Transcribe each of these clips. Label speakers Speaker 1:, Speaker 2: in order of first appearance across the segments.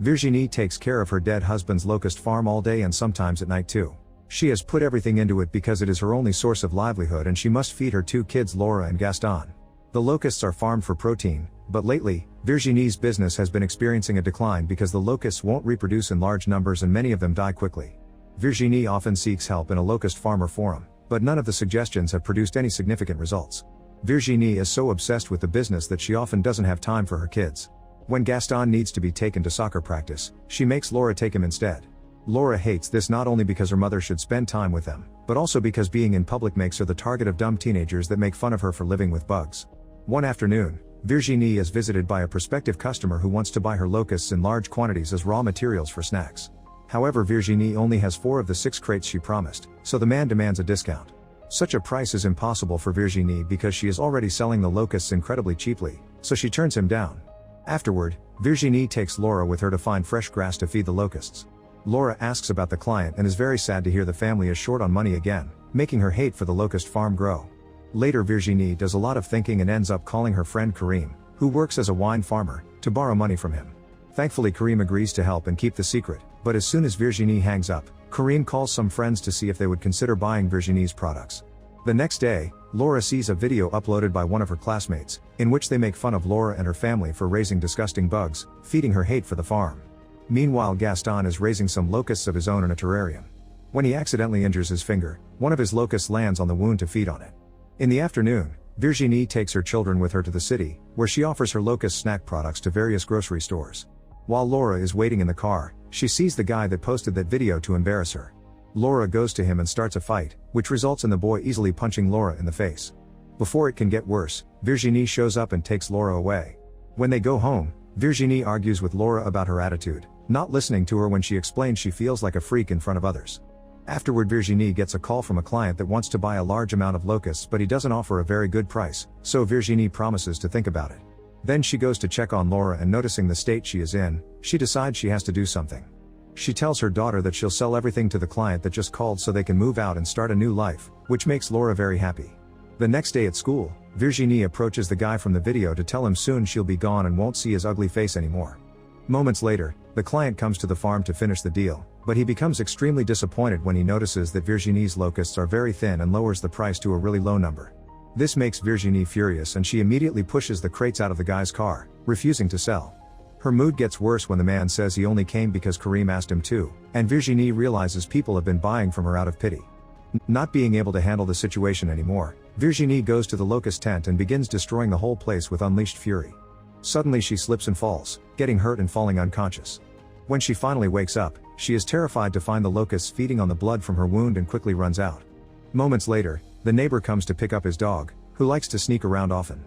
Speaker 1: Virginie takes care of her dead husband's locust farm all day and sometimes at night too. She has put everything into it because it is her only source of livelihood and she must feed her two kids Laura and Gaston. The locusts are farmed for protein, but lately, Virginie's business has been experiencing a decline because the locusts won't reproduce in large numbers and many of them die quickly. Virginie often seeks help in a locust farmer forum, but none of the suggestions have produced any significant results. Virginie is so obsessed with the business that she often doesn't have time for her kids. When Gaston needs to be taken to soccer practice, she makes Laura take him instead. Laura hates this not only because her mother should spend time with them, but also because being in public makes her the target of dumb teenagers that make fun of her for living with bugs. One afternoon, Virginie is visited by a prospective customer who wants to buy her locusts in large quantities as raw materials for snacks. However, Virginie only has 4 of the 6 crates she promised, so the man demands a discount. Such a price is impossible for Virginie because she is already selling the locusts incredibly cheaply, so she turns him down. Afterward, Virginie takes Laura with her to find fresh grass to feed the locusts. Laura asks about the client and is very sad to hear the family is short on money again, making her hate for the locust farm grow. Later, Virginie does a lot of thinking and ends up calling her friend Karim, who works as a wine farmer, to borrow money from him. Thankfully, Karim agrees to help and keep the secret, but as soon as Virginie hangs up, Karim calls some friends to see if they would consider buying Virginie's products. The next day, Laura sees a video uploaded by one of her classmates, in which they make fun of Laura and her family for raising disgusting bugs, feeding her hate for the farm. Meanwhile, Gaston is raising some locusts of his own in a terrarium. When he accidentally injures his finger, one of his locusts lands on the wound to feed on it. In the afternoon, Virginie takes her children with her to the city, where she offers her locust snack products to various grocery stores. While Laura is waiting in the car, she sees the guy that posted that video to embarrass her. Laura goes to him and starts a fight, which results in the boy easily punching Laura in the face. Before it can get worse, Virginie shows up and takes Laura away. When they go home, Virginie argues with Laura about her attitude, not listening to her when she explains she feels like a freak in front of others. Afterward, Virginie gets a call from a client that wants to buy a large amount of locusts, but he doesn't offer a very good price, so Virginie promises to think about it. Then she goes to check on Laura and noticing the state she is in, she decides she has to do something. She tells her daughter that she'll sell everything to the client that just called so they can move out and start a new life, which makes Laura very happy. The next day at school, Virginie approaches the guy from the video to tell him soon she'll be gone and won't see his ugly face anymore. Moments later, the client comes to the farm to finish the deal, but he becomes extremely disappointed when he notices that Virginie's locusts are very thin and lowers the price to a really low number. This makes Virginie furious and she immediately pushes the crates out of the guy's car, refusing to sell. Her mood gets worse when the man says he only came because Karim asked him to, and Virginie realizes people have been buying from her out of pity. Not being able to handle the situation anymore, Virginie goes to the locust tent and begins destroying the whole place with unleashed fury. Suddenly she slips and falls, getting hurt and falling unconscious. When she finally wakes up, she is terrified to find the locusts feeding on the blood from her wound and quickly runs out. Moments later, the neighbor comes to pick up his dog, who likes to sneak around often.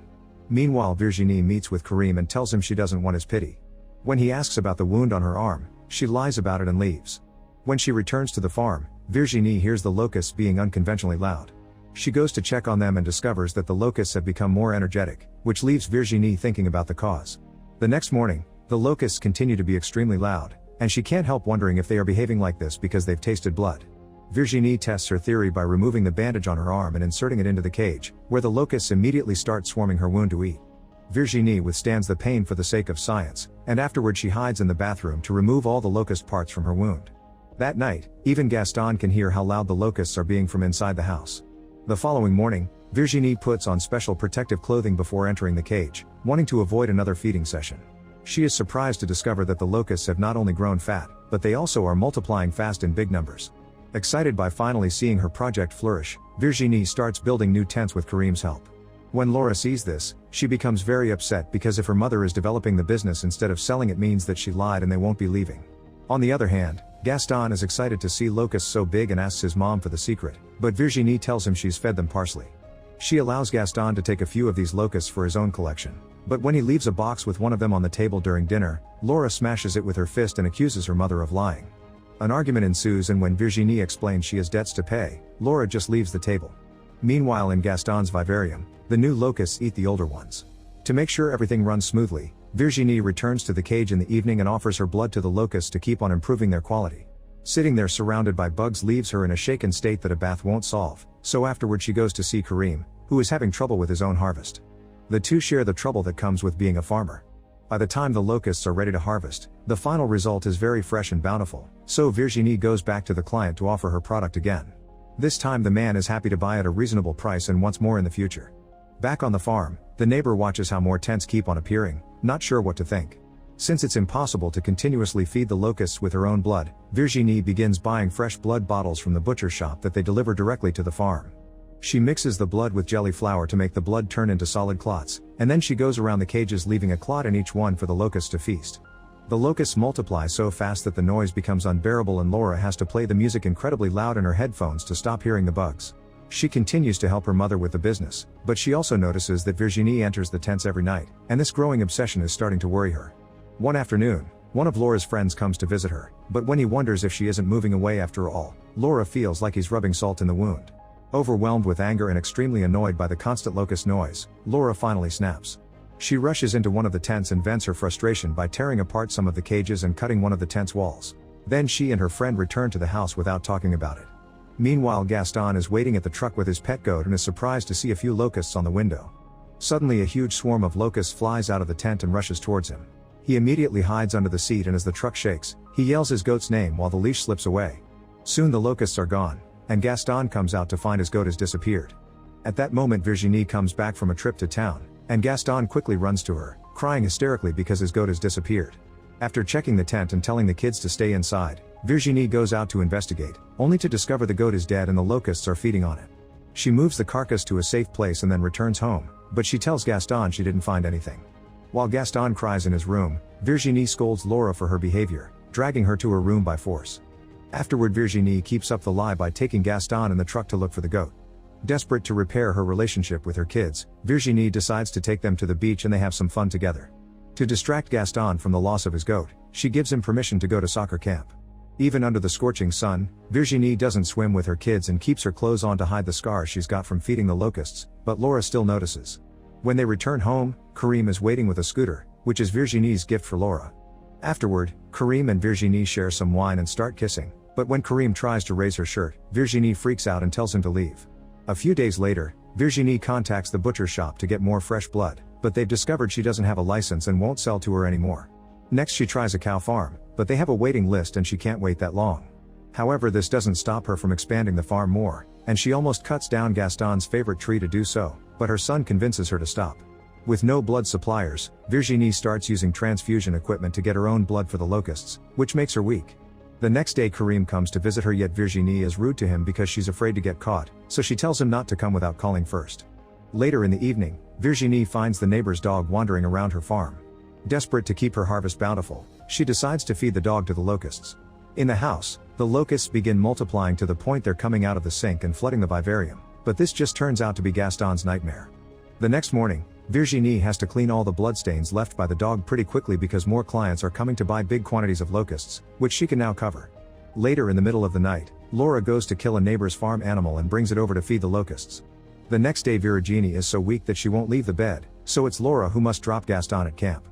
Speaker 1: Meanwhile, Virginie meets with Karim and tells him she doesn't want his pity. When he asks about the wound on her arm, she lies about it and leaves. When she returns to the farm, Virginie hears the locusts being unconventionally loud. She goes to check on them and discovers that the locusts have become more energetic, which leaves Virginie thinking about the cause. The next morning, the locusts continue to be extremely loud, and she can't help wondering if they are behaving like this because they've tasted blood. Virginie tests her theory by removing the bandage on her arm and inserting it into the cage, where the locusts immediately start swarming her wound to eat. Virginie withstands the pain for the sake of science, and afterward she hides in the bathroom to remove all the locust parts from her wound. That night, even Gaston can hear how loud the locusts are being from inside the house. The following morning, Virginie puts on special protective clothing before entering the cage, wanting to avoid another feeding session. She is surprised to discover that the locusts have not only grown fat, but they also are multiplying fast in big numbers. Excited by finally seeing her project flourish, Virginie starts building new tents with Karim's help. When Laura sees this, she becomes very upset because if her mother is developing the business instead of selling it means that she lied and they won't be leaving. On the other hand, Gaston is excited to see locusts so big and asks his mom for the secret, but Virginie tells him she's fed them parsley. She allows Gaston to take a few of these locusts for his own collection, but when he leaves a box with one of them on the table during dinner, Laura smashes it with her fist and accuses her mother of lying. An argument ensues, and when Virginie explains she has debts to pay, Laura just leaves the table. Meanwhile, in Gaston's vivarium, the new locusts eat the older ones. To make sure everything runs smoothly, Virginie returns to the cage in the evening and offers her blood to the locusts to keep on improving their quality. Sitting there surrounded by bugs leaves her in a shaken state that a bath won't solve, so afterward she goes to see Karim, who is having trouble with his own harvest. The two share the trouble that comes with being a farmer. By the time the locusts are ready to harvest, the final result is very fresh and bountiful, so Virginie goes back to the client to offer her product again. This time the man is happy to buy at a reasonable price and wants more in the future. Back on the farm, the neighbor watches how more tents keep on appearing, not sure what to think. Since it's impossible to continuously feed the locusts with her own blood, Virginie begins buying fresh blood bottles from the butcher shop that they deliver directly to the farm. She mixes the blood with jelly flour to make the blood turn into solid clots, and then she goes around the cages leaving a clot in each one for the locusts to feast. The locusts multiply so fast that the noise becomes unbearable and Laura has to play the music incredibly loud in her headphones to stop hearing the bugs. She continues to help her mother with the business, but she also notices that Virginie enters the tents every night, and this growing obsession is starting to worry her. One afternoon, one of Laura's friends comes to visit her, but when he wonders if she isn't moving away after all, Laura feels like he's rubbing salt in the wound. Overwhelmed with anger and extremely annoyed by the constant locust noise, Laura finally snaps. She rushes into one of the tents and vents her frustration by tearing apart some of the cages and cutting one of the tent's walls. Then she and her friend return to the house without talking about it. Meanwhile, Gaston is waiting at the truck with his pet goat and is surprised to see a few locusts on the window. Suddenly a huge swarm of locusts flies out of the tent and rushes towards him. He immediately hides under the seat and as the truck shakes, he yells his goat's name while the leash slips away. Soon the locusts are gone, and Gaston comes out to find his goat has disappeared. At that moment Virginie comes back from a trip to town, and Gaston quickly runs to her, crying hysterically because his goat has disappeared. After checking the tent and telling the kids to stay inside, Virginie goes out to investigate, only to discover the goat is dead and the locusts are feeding on it. She moves the carcass to a safe place and then returns home, but she tells Gaston she didn't find anything. While Gaston cries in his room, Virginie scolds Laura for her behavior, dragging her to her room by force. Afterward Virginie keeps up the lie by taking Gaston in the truck to look for the goat. Desperate to repair her relationship with her kids, Virginie decides to take them to the beach and they have some fun together. To distract Gaston from the loss of his goat, she gives him permission to go to soccer camp. Even under the scorching sun, Virginie doesn't swim with her kids and keeps her clothes on to hide the scars she's got from feeding the locusts, but Laura still notices. When they return home, Karim is waiting with a scooter, which is Virginie's gift for Laura. Afterward, Karim and Virginie share some wine and start kissing, but when Karim tries to raise her shirt, Virginie freaks out and tells him to leave. A few days later, Virginie contacts the butcher shop to get more fresh blood, but they've discovered she doesn't have a license and won't sell to her anymore. Next she tries a cow farm, but they have a waiting list and she can't wait that long. However, this doesn't stop her from expanding the farm more, and she almost cuts down Gaston's favorite tree to do so, but her son convinces her to stop. With no blood suppliers, Virginie starts using transfusion equipment to get her own blood for the locusts, which makes her weak. The next day Karim comes to visit her, yet Virginie is rude to him because she's afraid to get caught, so she tells him not to come without calling first. Later in the evening, Virginie finds the neighbor's dog wandering around her farm. Desperate to keep her harvest bountiful, she decides to feed the dog to the locusts. In the house, the locusts begin multiplying to the point they're coming out of the sink and flooding the vivarium, but this just turns out to be Gaston's nightmare. The next morning, Virginie has to clean all the bloodstains left by the dog pretty quickly because more clients are coming to buy big quantities of locusts, which she can now cover. Later in the middle of the night, Laura goes to kill a neighbor's farm animal and brings it over to feed the locusts. The next day Virginie is so weak that she won't leave the bed, so it's Laura who must drop Gaston at camp.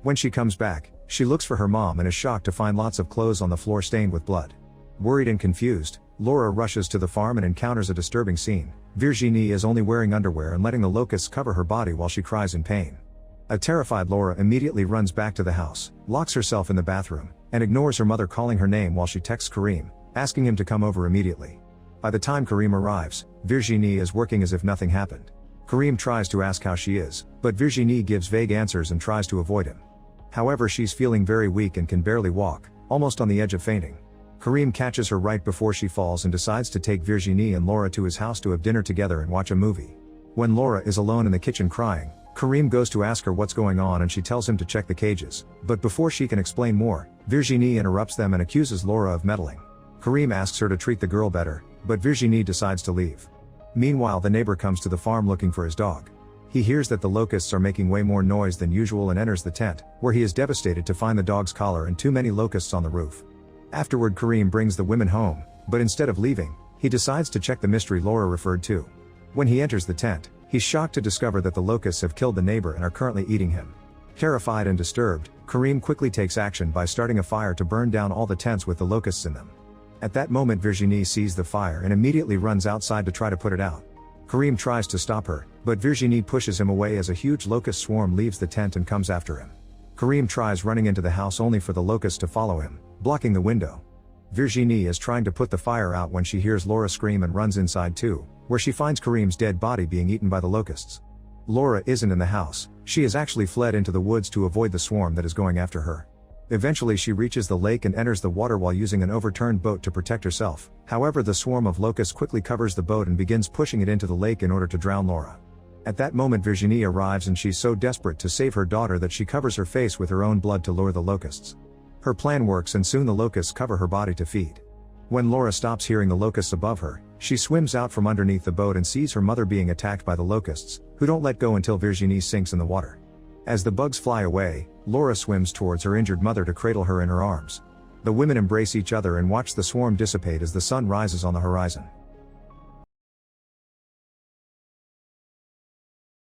Speaker 1: When she comes back, she looks for her mom and is shocked to find lots of clothes on the floor stained with blood. Worried and confused, Laura rushes to the farm and encounters a disturbing scene. Virginie is only wearing underwear and letting the locusts cover her body while she cries in pain. A terrified Laura immediately runs back to the house, locks herself in the bathroom, and ignores her mother calling her name while she texts Karim, asking him to come over immediately. By the time Karim arrives, Virginie is working as if nothing happened. Karim tries to ask how she is, but Virginie gives vague answers and tries to avoid him. However, she's feeling very weak and can barely walk, almost on the edge of fainting. Karim catches her right before she falls and decides to take Virginie and Laura to his house to have dinner together and watch a movie. When Laura is alone in the kitchen crying, Karim goes to ask her what's going on and she tells him to check the cages, but before she can explain more, Virginie interrupts them and accuses Laura of meddling. Karim asks her to treat the girl better, but Virginie decides to leave. Meanwhile, the neighbor comes to the farm looking for his dog. He hears that the locusts are making way more noise than usual and enters the tent, where he is devastated to find the dog's collar and too many locusts on the roof. Afterward, Karim brings the women home, but instead of leaving, he decides to check the mystery Laura referred to. When he enters the tent, he's shocked to discover that the locusts have killed the neighbor and are currently eating him. Terrified and disturbed, Karim quickly takes action by starting a fire to burn down all the tents with the locusts in them. At that moment, Virginie sees the fire and immediately runs outside to try to put it out. Karim tries to stop her, but Virginie pushes him away as a huge locust swarm leaves the tent and comes after him. Karim tries running into the house only for the locusts to follow him, blocking the window. Virginie is trying to put the fire out when she hears Laura scream and runs inside too, where she finds Karim's dead body being eaten by the locusts. Laura isn't in the house, she has actually fled into the woods to avoid the swarm that is going after her. Eventually she reaches the lake and enters the water while using an overturned boat to protect herself. However, the swarm of locusts quickly covers the boat and begins pushing it into the lake in order to drown Laura. At that moment Virginie arrives and she's so desperate to save her daughter that she covers her face with her own blood to lure the locusts. Her plan works and soon the locusts cover her body to feed. When Laura stops hearing the locusts above her, she swims out from underneath the boat and sees her mother being attacked by the locusts, who don't let go until Virginie sinks in the water. As the bugs fly away, Laura swims towards her injured mother to cradle her in her arms. The women embrace each other and watch the swarm dissipate as the sun rises on the horizon.